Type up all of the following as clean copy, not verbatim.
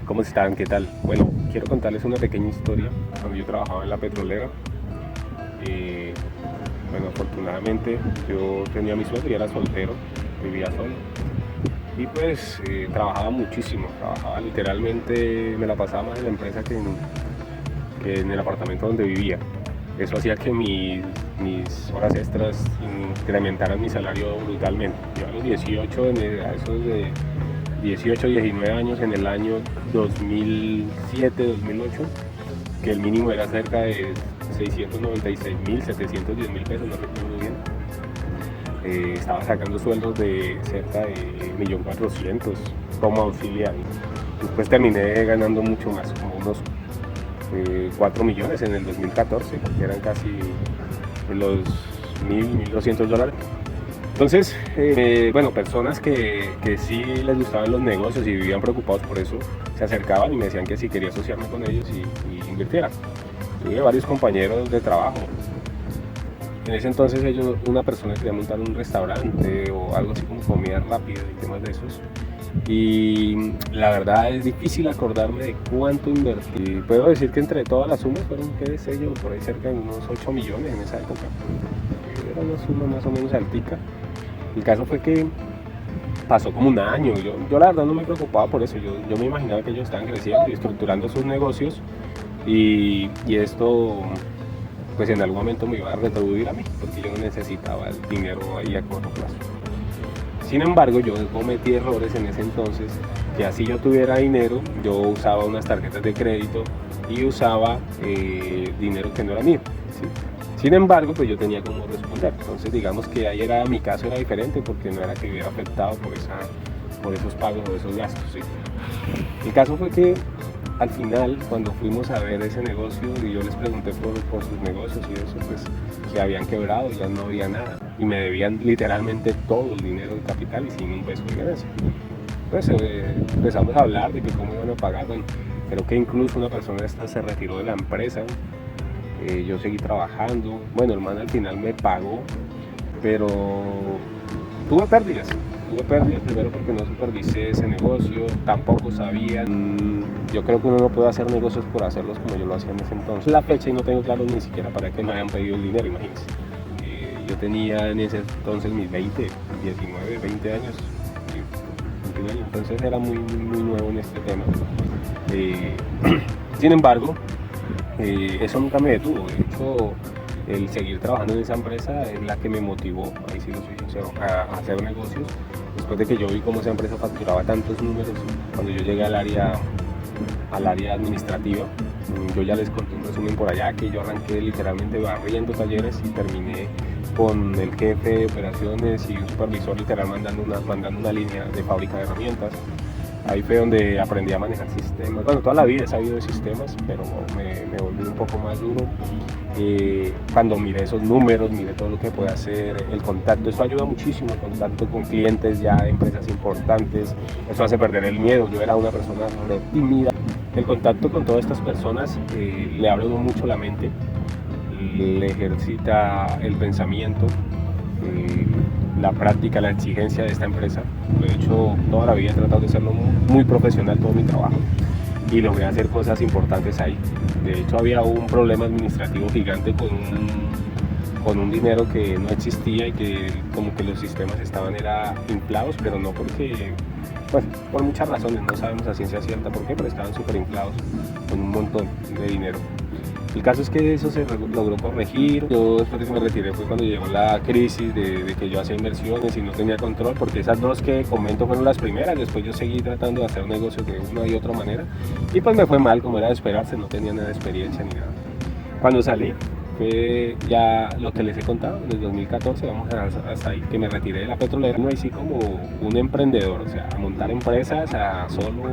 ¿Cómo están? ¿Qué tal? Bueno, quiero contarles una pequeña historia. Cuando yo trabajaba en la petrolera, eh, bueno, afortunadamente yo tenía mi sueldo y era soltero, vivía solo. Y pues trabajaba muchísimo, trabajaba literalmente, me la pasaba más en la empresa que en el apartamento donde vivía. Eso hacía que mis horas extras incrementaran mi salario brutalmente. Yo a los 18, a esos de 18, 19 años, en el año 2007, 2008, que el mínimo era cerca de 696.000, 710.000 pesos, no recuerdo bien. Estaba sacando sueldos de cerca de 1.400.000 como auxiliar. Después terminé ganando mucho más, como unos 4 millones en el 2014, que eran casi los 1.200 dólares. Entonces, bueno, personas que sí les gustaban los negocios y vivían preocupados por eso, se acercaban y me decían que si quería asociarme con ellos y invirtiera. Tuve varios compañeros de trabajo. En ese entonces una persona quería montar un restaurante o algo así como comida rápida y temas de esos. Y la verdad es difícil acordarme de cuánto invertí. Puedo decir que entre todas las sumas fueron, qué sé yo, por ahí cerca de unos 8 millones en esa época. Era una suma más o menos altica. El caso fue que pasó como un año. Yo la verdad no me preocupaba por eso. Yo me imaginaba que ellos estaban creciendo y estructurando sus negocios y esto pues en algún momento me iba a retribuir a mí, porque yo no necesitaba el dinero ahí a corto plazo. Sin embargo, yo cometí errores en ese entonces, que así yo tuviera dinero, yo usaba unas tarjetas de crédito y usaba dinero que no era mío, ¿sí? Sin embargo, pues yo tenía como responder. Entonces digamos que ahí mi caso era diferente, porque no era que hubiera afectado por esos pagos o esos gastos, ¿sí? El caso fue que al final, cuando fuimos a ver ese negocio y yo les pregunté por sus negocios y eso, pues se habían quebrado, ya no había nada y me debían literalmente todo el dinero de capital y sin un peso de ganancia. Pues empezamos a hablar de que cómo iban a pagar. Bueno, creo que incluso una persona esta se retiró de la empresa. Yo seguí trabajando. Bueno, el man al final me pagó, pero tuve pérdidas. Tuve pérdidas primero porque no supervisé ese negocio, tampoco sabía. Yo creo que uno no puede hacer negocios por hacerlos como yo lo hacía en ese entonces. La fecha y no tengo claro ni siquiera para qué me habían pedido el dinero, imagínense. Yo tenía en ese entonces mis 20, 19, 20 años, 21 años, entonces era muy nuevo en este tema. Sin embargo, eso nunca me detuvo. De hecho, el seguir trabajando en esa empresa es la que me motivó, ahí sí lo soy sincero, a hacer negocios. Después de que yo vi cómo esa empresa facturaba tantos números, cuando yo llegué al área administrativa, yo ya les conté un resumen por allá, que yo arranqué literalmente barriendo talleres y terminé con el jefe de operaciones y un supervisor literal mandando una línea de fábrica de herramientas. Ahí fue donde aprendí a manejar sistemas. Bueno, toda la vida he sabido de sistemas, pero me volví un poco más duro. Cuando miré esos números, miré todo lo que puede hacer, el contacto, eso ayuda muchísimo, el contacto con clientes ya de empresas importantes, eso hace perder el miedo. Yo era una persona re tímida. El contacto con todas estas personas le abre uno mucho la mente, le ejercita el pensamiento, la práctica, la exigencia de esta empresa. Lo he hecho toda la vida, he tratado de hacerlo muy profesional todo mi trabajo y logré hacer cosas importantes ahí. De hecho, había un problema administrativo gigante con un dinero que no existía y que como que los sistemas estaban inflados, pero no porque, pues, por muchas razones, no sabemos a ciencia cierta por qué, pero estaban súper inflados con un montón de dinero. El caso es que eso se logró corregir. Yo después de que me retiré fue cuando llegó la crisis de que yo hacía inversiones y no tenía control, porque esas dos que comento fueron las primeras. Después yo seguí tratando de hacer negocios de una y otra manera y pues me fue mal, como era de esperarse, no tenía nada de experiencia ni nada. Cuando salí fue ya lo que les he contado, desde 2014, vamos hasta ahí, que me retiré de la petrolera. No hice como un emprendedor, o sea, a montar empresas, a solo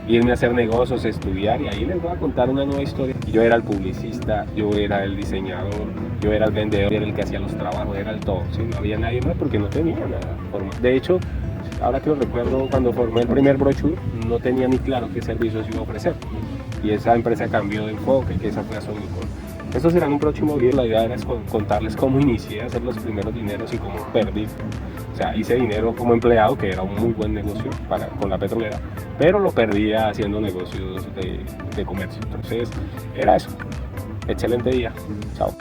irme a hacer negocios, estudiar, y ahí les voy a contar una nueva historia. Yo era el publicista, yo era el diseñador, yo era el vendedor, era el que hacía los trabajos, era el todo, ¿sí? No había nadie más porque no tenía nada. De hecho, ahora que lo recuerdo, cuando formé el primer brochure, no tenía ni claro qué servicios iba a ofrecer. Y esa empresa cambió de enfoque, que esa fue a Sonicor. Eso será en un próximo video. La idea era contarles cómo inicié a hacer los primeros dineros y cómo perdí. O sea, hice dinero como empleado, que era un muy buen negocio con la petrolera, pero lo perdía haciendo negocios de comercio. Entonces, era eso. Excelente día. Chao.